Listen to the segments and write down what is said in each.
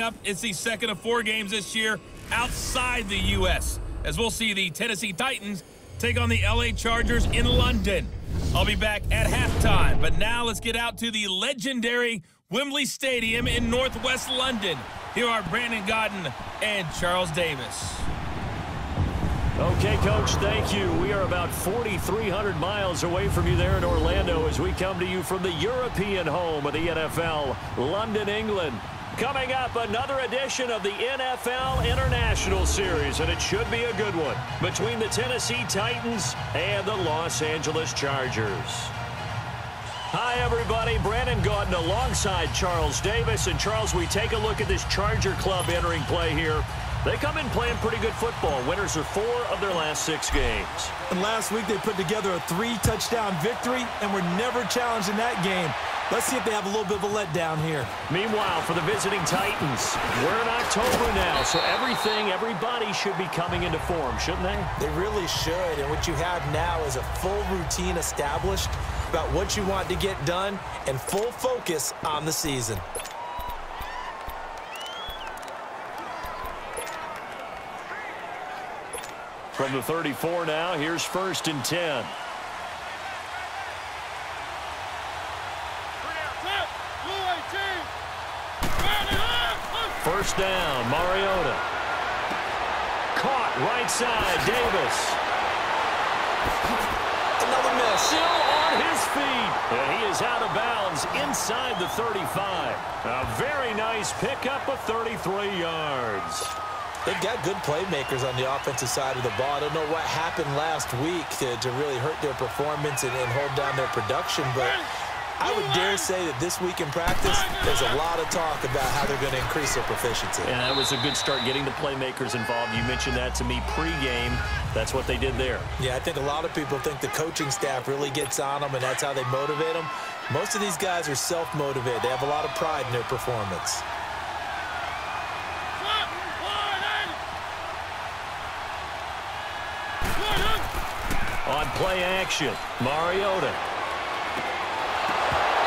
Up, it's the second of 4 games this year outside the U.S., as we'll see the Tennessee Titans take on the L.A. Chargers in London. I'll be back at halftime, but now let's get out to the legendary Wembley Stadium in northwest London. Here are Brandon Gaudin and Charles Davis. Okay, Coach, thank you. We are about 4,300 miles away from you there in Orlando as we come to you from the European home of the NFL, London, England. Coming up, another edition of the NFL International Series, and it should be a good one, between the Tennessee Titans and the Los Angeles Chargers. Hi, everybody. Brandon Gaudin alongside Charles Davis. And, Charles, we take a look at this Charger club entering play here. They come in playing pretty good football. Winners are 4 of their last 6 games. And last week they put together a 3-touchdown victory and were never challenged in that game. Let's see if they have a little bit of a letdown here. Meanwhile, for the visiting Titans, we're in October now, so everybody should be coming into form, shouldn't they? They really should, and what you have now is a full routine established about what you want to get done and full focus on the season. From the 34 now, here's 1st and 10. First down, Mariota. Caught right side, Davis. Another miss. Still on his feet. And he is out of bounds inside the 35. A very nice pickup of 33 yards. They've got good playmakers on the offensive side of the ball. I don't know what happened last week to really hurt their performance and hold down their production, but I would dare say that this week in practice, there's a lot of talk about how they're going to increase their proficiency. And that was a good start getting the playmakers involved. You mentioned that to me pregame. That's what they did there. Yeah, I think a lot of people think the coaching staff really gets on them, and that's how they motivate them. Most of these guys are self-motivated. They have a lot of pride in their performance. On play action, Mariota.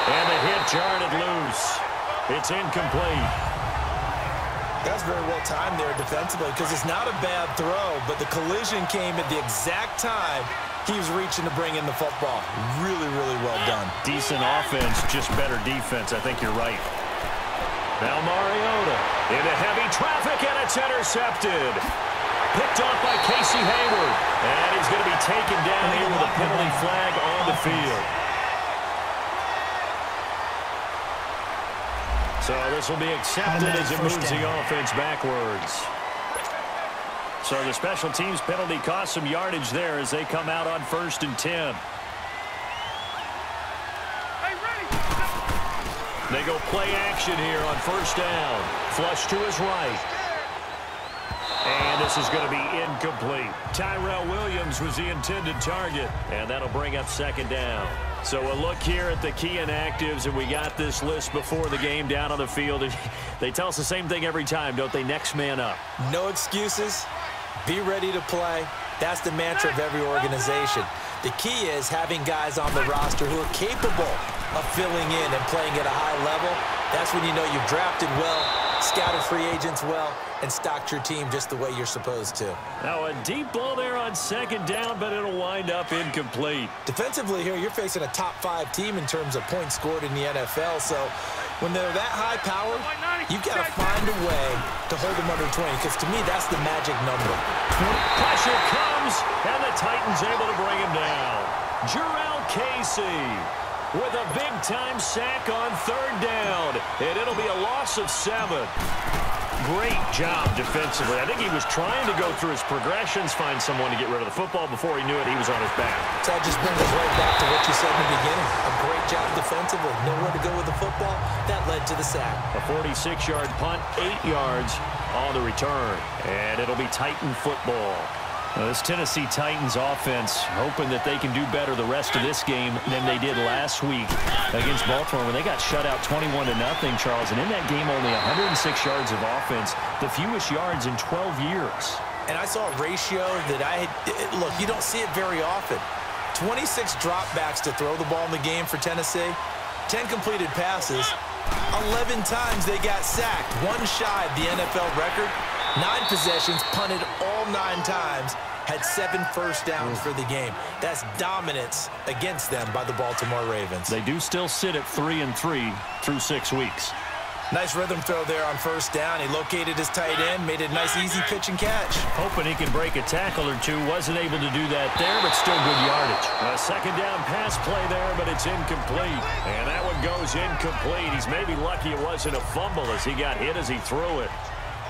And the hit jarred loose. It's incomplete. That's very well timed there defensively because it's not a bad throw, but the collision came at the exact time he was reaching to bring in the football. Really, really well done. Decent offense, just better defense. I think you're right. Now Mariota into heavy traffic, and it's intercepted. Picked off by Casey Hayward. And he's going to be taken down here with a penalty flag on the field. So this will be accepted as it moves the offense backwards. So the special teams penalty cost some yardage there as they come out on 1st and 10. They go play action here on 1st down. Flush to his right. And this is going to be incomplete. Tyrell Williams was the intended target, and that'll bring up 2nd down. So a look here at the key inactives, and we got this list before the game down on the field. They tell us the same thing every time, don't they? Next man up. No excuses. Be ready to play. That's the mantra of every organization. The key is having guys on the roster who are capable of filling in and playing at a high level. That's when you know you've drafted well, scouted free agents well, and stocked your team just the way you're supposed to. Now a deep ball there on 2nd down, but it'll wind up incomplete. Defensively here, you're facing a top 5 team in terms of points scored in the NFL, so when they're that high powered, you've got to find a way to hold them under 20, because to me, that's the magic number. Pressure comes, and the Titans able to bring him down. Jarrell Casey with a big-time sack on 3rd down, and it'll be a loss of 7. Great job defensively. I think he was trying to go through his progressions, find someone to get rid of the football. Before he knew it, he was on his back. So that just brings us right back to what you said in the beginning. A great job defensively. Nowhere to go with the football. That led to the sack. A 46-yard punt, 8 yards on the return. And it'll be Titan football. Now, this Tennessee Titans offense hoping that they can do better the rest of this game than they did last week against Baltimore when they got shut out 21-0, Charles. And in that game, only 106 yards of offense, the fewest yards in 12 years. And I saw a ratio that look, you don't see it very often. 26 dropbacks to throw the ball in the game for Tennessee, 10 completed passes, 11 times they got sacked, one shy of the NFL record. 9 possessions, punted all 9 times, had 7 first downs for the game. That's dominance against them by the Baltimore Ravens. They do still sit at 3-3 through 6 weeks. Nice rhythm throw there on first down. He located his tight end, made it a nice easy pitch and catch. Hoping he can break a tackle or two. Wasn't able to do that there, but still good yardage. A second down pass play there, but it's incomplete. And that one goes incomplete. He's maybe lucky it wasn't a fumble as he got hit as he threw it.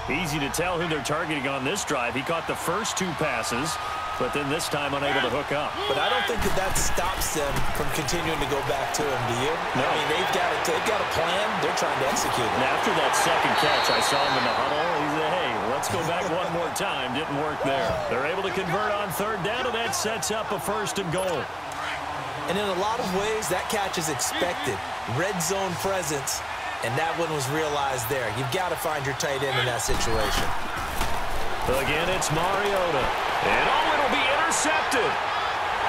Easy to tell who they're targeting on this drive. He caught the first 2 passes, but then this time unable to hook up. But I don't think that stops them from continuing to go back to him, do you? No. I mean, they've got a plan. They're trying to execute it. And after that second catch, I saw him in the huddle. He said, hey, let's go back one more time. Didn't work there. They're able to convert on third down, and that sets up a 1st and goal. And in a lot of ways, that catch is expected. Red zone presence. And that one was realized there. You've got to find your tight end in that situation. Again, it's Mariota. And it'll be intercepted.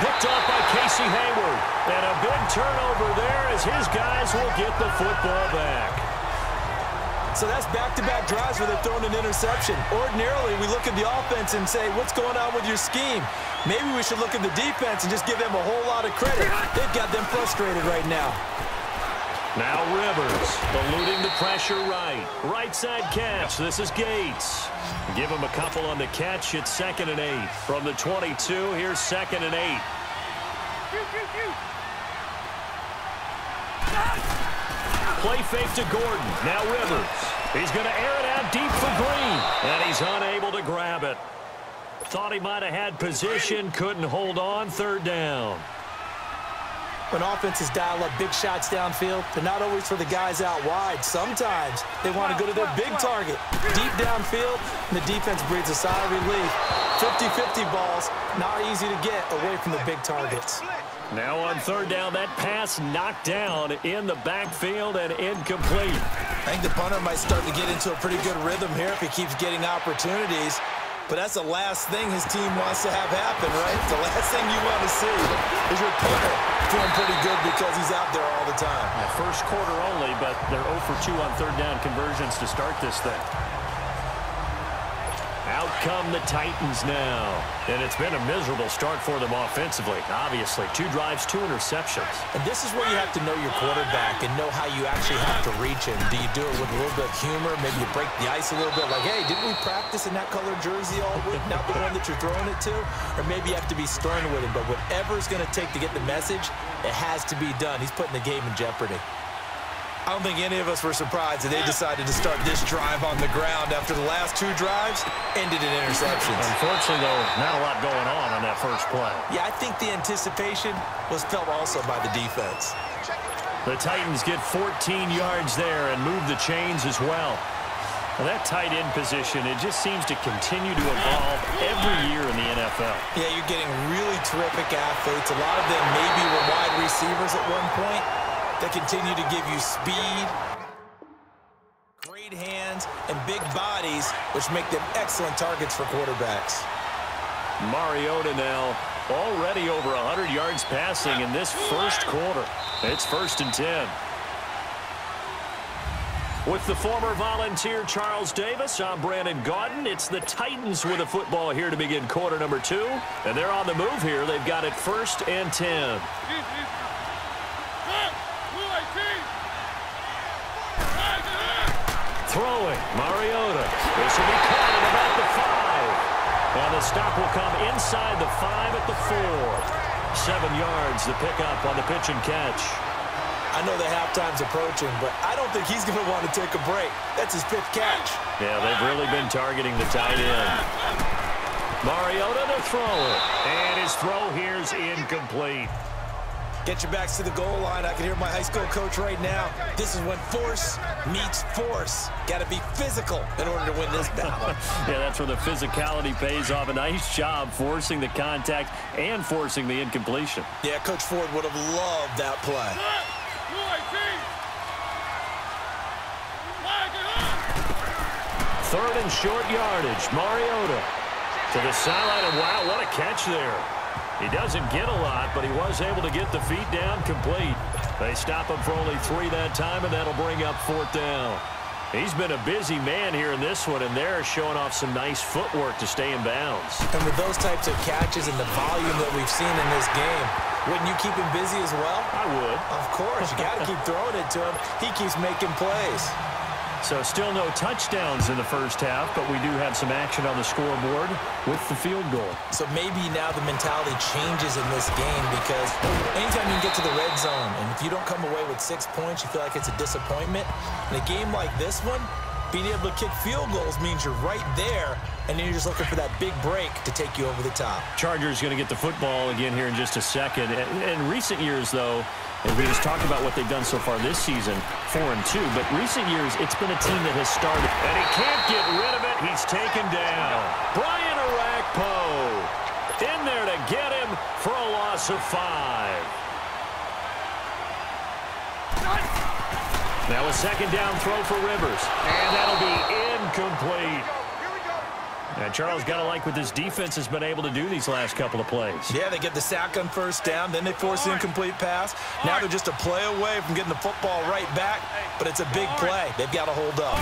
Picked off by Casey Hayward. And a big turnover there as his guys will get the football back. So that's back-to-back drives where they've thrown an interception. Ordinarily, we look at the offense and say, what's going on with your scheme? Maybe we should look at the defense and just give them a whole lot of credit. They've got them frustrated right now. Now Rivers, eluding the pressure right. Right side catch. This is Gates. Give him a couple on the catch. It's 2nd and 8. From the 22, here's 2nd and 8. Play fake to Gordon. Now Rivers. He's going to air it out deep for Green. And he's unable to grab it. Thought he might have had position. Couldn't hold on. 3rd down. When offenses dial up big shots downfield, they're not always for the guys out wide. Sometimes they want to go to their big target, deep downfield, and the defense breathes a sigh of relief. 50-50 balls, not easy to get away from the big targets. Now on 3rd down, that pass knocked down in the backfield and incomplete. I think the punter might start to get into a pretty good rhythm here if he keeps getting opportunities. But that's the last thing his team wants to have happen, right? The last thing you want to see is your punter feeling pretty good because he's out there all the time. First quarter only, but they're 0 for 2 on 3rd down conversions to start this thing. Out come the Titans now. And it's been a miserable start for them offensively, obviously. 2 drives, 2 interceptions. And this is where you have to know your quarterback and know how you actually have to reach him. Do you do it with a little bit of humor? Maybe you break the ice a little bit. Like, hey, didn't we practice in that colored jersey all week? Not the one that you're throwing it to? Or maybe you have to be stern with him. But whatever it's going to take to get the message, it has to be done. He's putting the game in jeopardy. I don't think any of us were surprised that they decided to start this drive on the ground after the last 2 drives ended in interceptions. Unfortunately, though, not a lot going on that first play. Yeah, I think the anticipation was felt also by the defense. The Titans get 14 yards there and move the chains as well. Well, that tight end position, it just seems to continue to evolve every year in the NFL. Yeah, you're getting really terrific athletes. A lot of them maybe were wide receivers at one point. That continue to give you speed, great hands, and big bodies, which make them excellent targets for quarterbacks. Mariota now already over 100 yards passing in this first quarter. It's 1st and 10. With the former Volunteer Charles Davis, I'm Brandon Gaudin. It's the Titans with a football here to begin quarter number 2. And they're on the move here. They've got it 1st and 10. Throwing, Mariota. This will be caught at about the 5. And the stop will come inside the 5 at the 4. 7 yards, the pickup on the pitch and catch. I know the halftime's approaching, but I don't think he's going to want to take a break. That's his 5th catch. Yeah, they've really been targeting the tight end. Mariota to throw it. And his throw here's incomplete. Get your backs to the goal line. I can hear my high school coach right now. This is when force meets force. Got to be physical in order to win this battle. Yeah, that's where the physicality pays off. A nice job forcing the contact and forcing the incompletion. Yeah, Coach Ford would have loved that play. 3rd and short yardage. Mariota to the sideline. And wow, what a catch there. He doesn't get a lot, but he was able to get the feet down complete. They stop him for only 3 that time, and that'll bring up 4th down. He's been a busy man here in this one, and they're showing off some nice footwork to stay in bounds. And with those types of catches and the volume that we've seen in this game, wouldn't you keep him busy as well? I would. Of course. You got to keep throwing it to him. He keeps making plays. So still no touchdowns in the first half, but we do have some action on the scoreboard with the field goal. So maybe now the mentality changes in this game because anytime you can get to the red zone, and if you don't come away with 6 points, you feel like it's a disappointment. In a game like this one, being able to kick field goals means you're right there, and then you're just looking for that big break to take you over the top. Chargers going to get the football again here in just a second. In recent years, though, and we just talked about what they've done so far this season, 4-2. But recent years, it's been a team that has started. And he can't get rid of it. He's taken down. Brian Arakpo in there to get him for a loss of 5. Now a 2nd down throw for Rivers. And that'll be incomplete. And Charles got to like what this defense has been able to do these last couple of plays. Yeah, they get the sack on 1st down, then they force the incomplete pass. Now they're just a play away from getting the football right back, but it's a big play. They've got to hold up.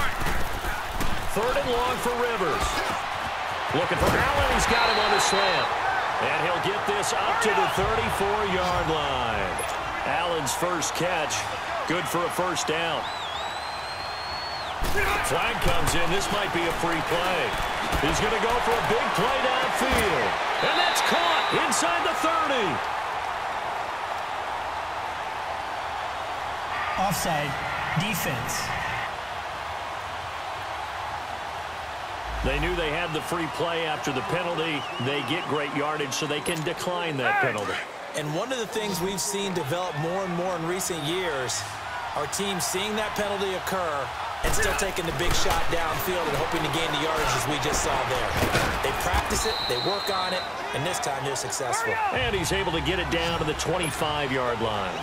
3rd and long for Rivers. Looking for Allen. He's got him on the slant. And he'll get this up to the 34-yard line. Allen's first catch, good for a 1st down. Flag comes in. This might be a free play. He's going to go for a big play downfield. And that's caught inside the 30. Offside. Defense. They knew they had the free play after the penalty. They get great yardage, so they can decline that penalty. And one of the things we've seen develop more and more in recent years are teams seeing that penalty occur and still taking the big shot downfield and hoping to gain the yardage as we just saw there. They practice it, they work on it, and this time they're successful. And he's able to get it down to the 25-yard line.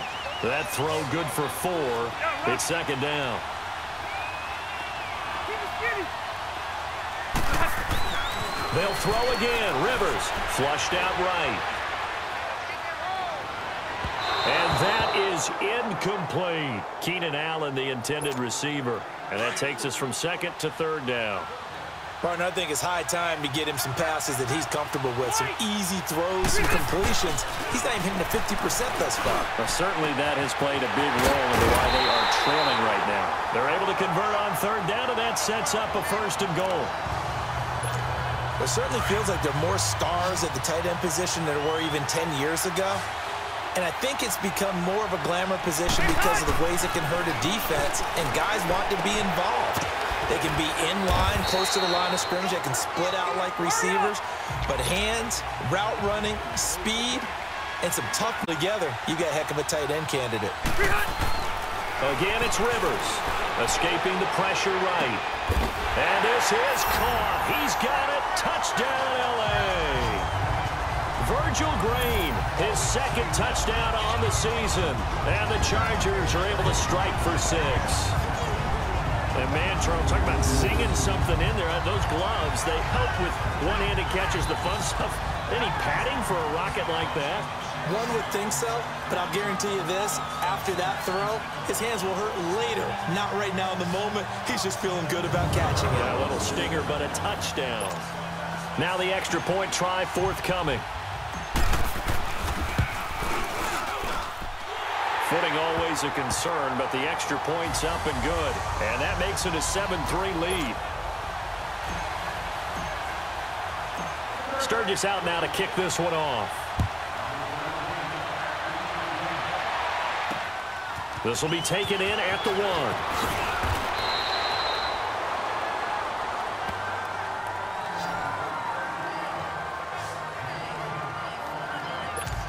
That throw good for 4. It's 2nd down. They'll throw again. Rivers flushed out right. And that is incomplete. Keenan Allen, the intended receiver. And that takes us from 2nd to 3rd down. Partner, I think it's high time to get him some passes that he's comfortable with. Some easy throws, some completions. He's not even hitting the 50% thus far. Well, certainly that has played a big role in why they are trailing right now. They're able to convert on 3rd down, and that sets up a 1st and goal. It certainly feels like there are more stars at the tight end position than there were even 10 years ago. And I think it's become more of a glamour position because of the ways it can hurt a defense, and guys want to be involved. They can be in line, close to the line of scrimmage. They can split out like receivers. But hands, route running, speed, and some tough together, you got a heck of a tight end candidate. Again, it's Rivers, escaping the pressure right. And this is caught. He's got it. Touchdown, L.A. Virgil Green, his 2nd touchdown on the season. And the Chargers are able to strike for 6. And man, Charles, talking about singing something in there. Those gloves, they help with one-handed catches, the fun stuff. Any padding for a rocket like that? One would think so, but I'll guarantee you this. After that throw, his hands will hurt later. Not right now in the moment. He's just feeling good about catching it. Yeah, a little stinger, but a touchdown. Now the extra point try forthcoming. Footing always a concern, but the extra point's up and good. And that makes it a 7-3 lead. Sturgis out now to kick this one off. This will be taken in at the 1.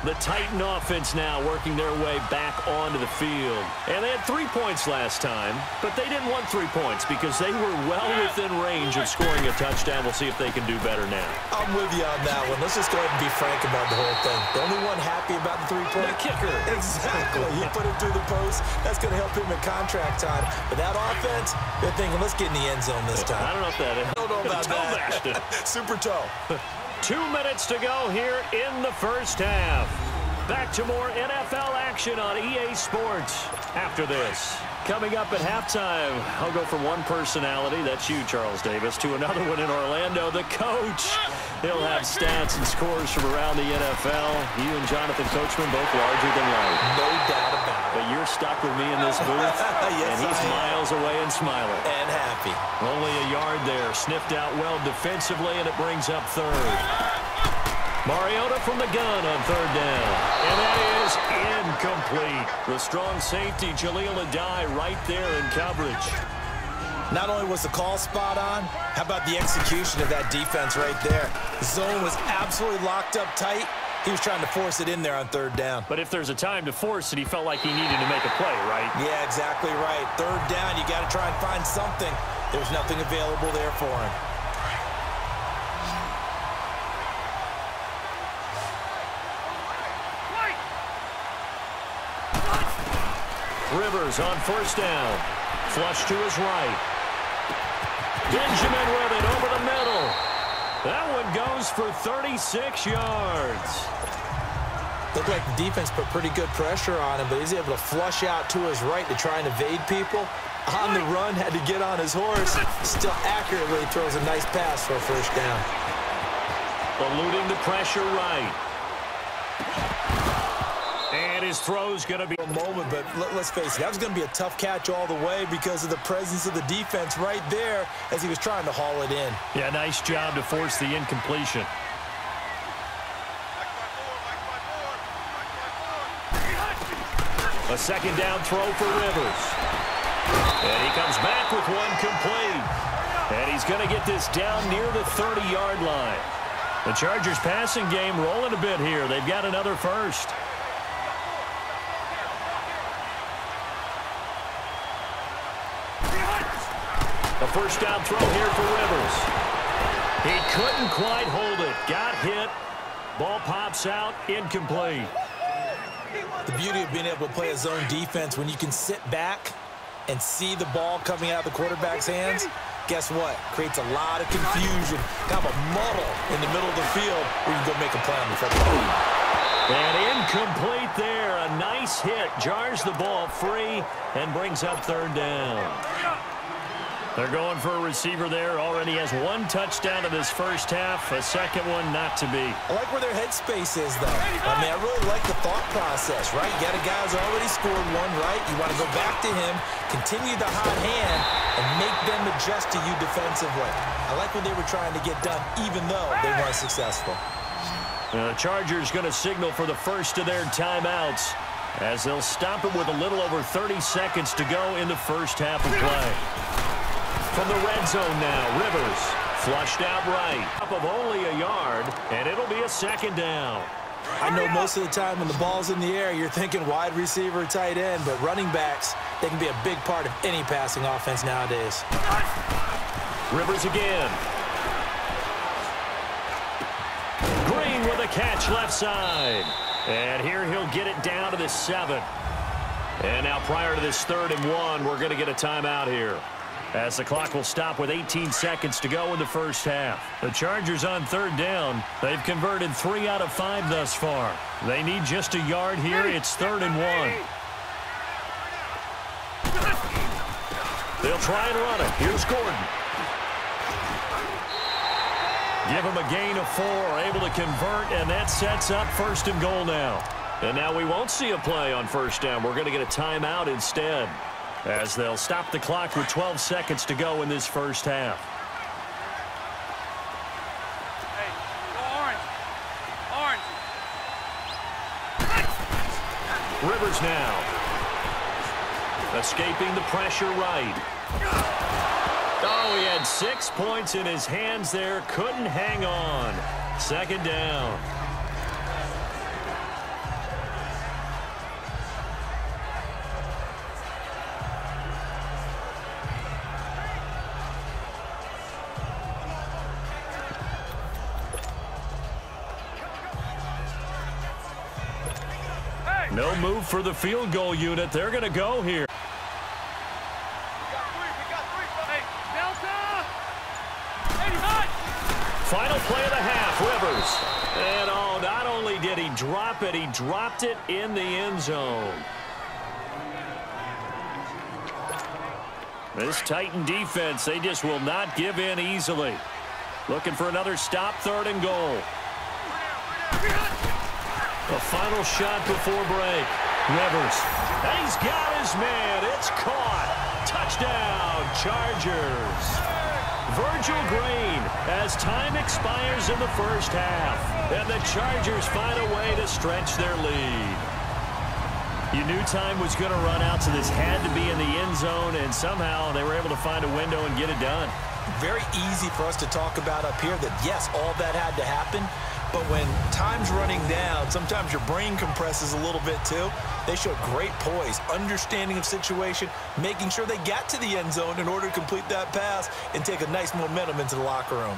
The Titan offense now working their way back onto the field. And they had 3 points last time, but they didn't want 3 points because they were well within range of scoring a touchdown. We'll see if they can do better now. I'm with you on that one. Let's just go ahead and be frank about the whole thing. The only one happy about the 3-point kicker. Exactly. You put it through the post. That's going to help him in contract time. But that offense, they're thinking, let's get in the end zone this time. I don't know if that is. I don't know about that. Super toe. 2 minutes to go here in the first half. Back to more NFL action. action on EA Sports after this. Coming up at halftime, I'll go from one personality, that's you, Charles Davis, to another one in Orlando, the coach. He'll have stats and scores from around the NFL. You and Jonathan Coachman both larger than life. No doubt about it. But you're stuck with me in this booth, yes, and he's miles away and smiling. And happy. Only a yard there, sniffed out well defensively, and it brings up third. Mariota from the gun on third down. And that is incomplete. The strong safety, Jaleel Adai, right there in coverage. Not only was the call spot on, how about the execution of that defense right there? The zone was absolutely locked up tight. He was trying to force it in there on third down. But if there's a time to force it, he felt like he needed to make a play, right? Yeah, exactly right. Third down, you got to try and find something. There's nothing available there for him. Rivers on first down. Flush to his right. Benjamin with it over the middle. That one goes for 36 yards. Looked like the defense put pretty good pressure on him, but he's able to flush out to his right to try and evade people. On the run, had to get on his horse. Still accurately throws a nice pass for a first down. Eluding the pressure right. And his throw's going to be A moment, but let's face it, that was going to be a tough catch all the way because of the presence of the defense right there as he was trying to haul it in. Yeah, nice job to force the incompletion. A second down throw for Rivers. And he comes back with one complete. And he's going to get this down near the 30-yard line. The Chargers passing game rolling a bit here. They've got another first. A first down throw here for Rivers. He couldn't quite hold it. Got hit. Ball pops out. Incomplete. The beauty of being able to play a zone defense when you can sit back and see the ball coming out of the quarterback's hands, guess what? Creates a lot of confusion, kind of a muddle in the middle of the field where you can go make a play on the football. And incomplete there. A nice hit. Jars the ball free and brings up third down. They're going for a receiver there. Already has one touchdown in this first half. A second one not to be. I like where their headspace is, though. I mean, I really like the thought process, right? You got a guy who's already scored one, right? You want to go back to him, continue the hot hand, and make them adjust to you defensively. I like what they were trying to get done, even though they weren't successful. The Chargers going to signal for the first of their timeouts as they'll stop it with a little over 30 seconds to go in the first half of play. From the red zone now, Rivers flushed out right. Up of only a yard, and it'll be a second down. I know most of the time when the ball's in the air, you're thinking wide receiver, tight end, but running backs, they can be a big part of any passing offense nowadays. Rivers again. Green with a catch left side. And here he'll get it down to the 7. And now prior to this 3rd and 1, we're going to get a timeout here, as the clock will stop with 18 seconds to go in the first half. The Chargers on third down. They've converted 3 out of 5 thus far. They need just a yard here. It's 3rd and 1. They'll try and run it. Here's Gordon. Give him a gain of 4, able to convert, and that sets up 1st and goal now. And now we won't see a play on first down. We're going to get a timeout instead, as they'll stop the clock with 12 seconds to go in this first half. Hey, go orange. Rivers now. Escaping the pressure right. Oh, he had 6 points in his hands there. Couldn't hang on. Second down. No move for the field goal unit. They're going to go here. Final play of the half, Rivers. And not only did he drop it? He dropped it in the end zone. This Titan defense, they just will not give in easily. Looking for another stop, 3rd and goal. The final shot before break. Rivers. He's got his man. It's caught. Touchdown, Chargers. Virgil Green as time expires in the first half. And the Chargers find a way to stretch their lead. You knew time was going to run out, so this had to be in the end zone, and somehow they were able to find a window and get it done. Very easy for us to talk about up here that, yes, all that had to happen, but when time's running down, sometimes your brain compresses a little bit too. They showed great poise, understanding of situation, making sure they got to the end zone in order to complete that pass and take a nice momentum into the locker room.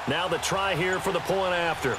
Now the try here for the point after.